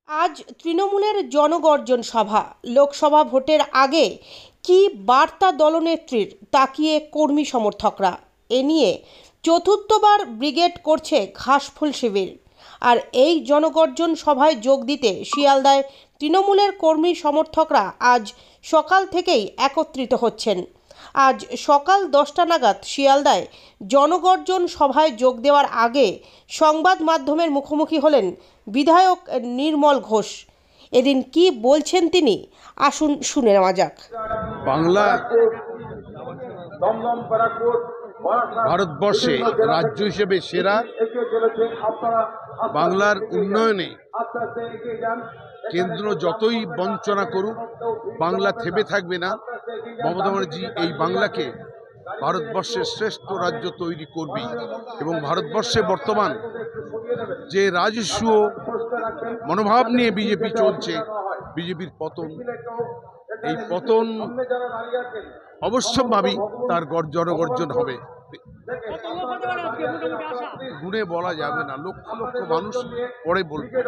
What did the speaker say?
আজ তৃণমূলের জনগর্জন সভা। লোকসভা ভোটের আগে কি বার্তা দলনেত্রীর, তাকিয়ে কর্মী সমর্থকরা। এ নিয়ে চতুর্থবার ব্রিগেড করছে ঘাসফুল শিবির। আর এই জনগর্জন সভায় যোগ দিতে শিয়ালদায় তৃণমূলের কর্মী সমর্থকরা আজ সকাল থেকেই একত্রিত হচ্ছেন। আজ সকাল 10টা নাগাদ শিয়ালদায় জনগর্জন সভায় যোগ দেওয়ার আগে সংবাদ মাধ্যমের মুখোমুখি হলেন বিধায়ক নির্মল ঘোষ। এদিন কি বলছেন তিনি, আসুন শুনে নেওয়া যাক। বাংলা ভারতবর্ষে রাজ্য হিসেবে সেরা। বাংলার উন্নয়নে কেন্দ্র যতই বঞ্চনা করুক, বাংলা থেমে থাকবে না। মমতা ব্যানার্জি এই বাংলাকে ভারতবর্ষের শ্রেষ্ঠ রাজ্য তৈরি করবে এবং ভারতবর্ষে বর্তমান যে রাজস্ব মনোভাব নিয়ে বিজেপি চলছে, বিজেপির পতন, এই পতন অবশ্যম্ভাবী তার জনগর্জন হবে। গুণে বলা যাবে না, লক্ষ লক্ষ মানুষ পরে বলবে।